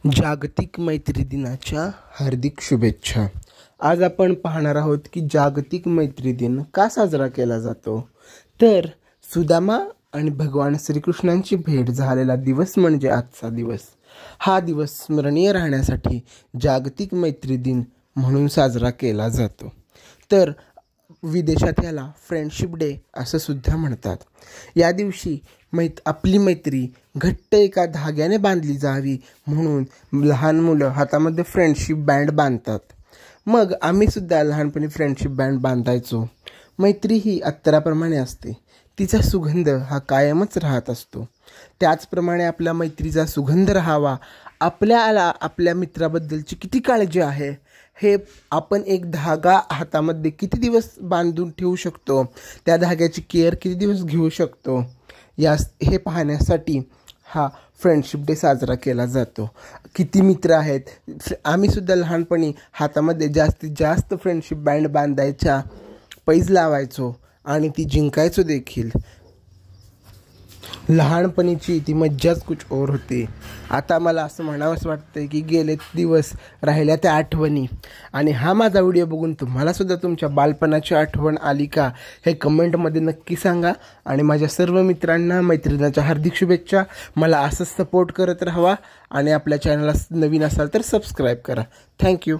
जागतिक मैत्री दिनाच्या हार्दिक शुभेच्छा। आज आपण पाहणार आहोत की जागतिक मैत्री दिन का साजरा केला जातो। तर सुदामा आणि भगवान श्रीकृष्णांची भेट झालेला दिवस म्हणजे आजचा दिवस। हा दिवस स्मरणीय राहण्यासाठी जागतिक मैत्री दिन म्हणून साजरा केला जातो। तर विदेशात याला फ्रेंडशिप डे असं सुद्धा म्हणतात। या दिवशी आपली मैत्री घट्ट एका धाग्याने बांधली जावी म्हणून लहान मुलं हातामध्ये फ्रेंडशिप बँड बांधतात। मग आम्ही सुद्धा लहानपणी फ्रेंडशिप बँड बांधायचो। मैत्री ही अत्तराप्रमाणे असते, तिचा सुगंध हा कायमच राहत असतो। त्याचप्रमाणे आपल्या मैत्रीचा सुगंध राहावा, आपल्याला आपल्या मित्राबद्दलची किती काळजी आहे हे आपण एक धागा हातामध्ये किती दिवस बांधून ठेवू शकतो, त्या धाग्याची केअर किती दिवस घेऊ शकतो हे पाहण्यासाठी हा फ्रेंडशिप डे साजरा केला जातो। किती मित्र आहेत, आम्ही सुद्धा लहानपणी हातामध्ये जास्तीत जास्त फ्रेंडशिप बँड बांधायच्या, पैज लावायचो आणि ती जिंकायचो देखील। लहानपणीची ती मज्जाच कुछ और होती। आता मला असं म्हणावंच वाटतं की गेले दिवस राहिल्या त्या आठवणी। आणि हा माझा व्हिडिओ बघून तुम्हाला सुद्धा तुमच्या बालपणाची आठवण आली का हे कमेंटमध्ये नक्की सांगा। आणि माझ्या सर्व मित्रांना मैत्रिणीच्या हार्दिक शुभेच्छा। मला असंच सपोर्ट करत राहावा आणि आपल्या चॅनलला नवीन असाल तर सबस्क्राईब करा। थँक्यू।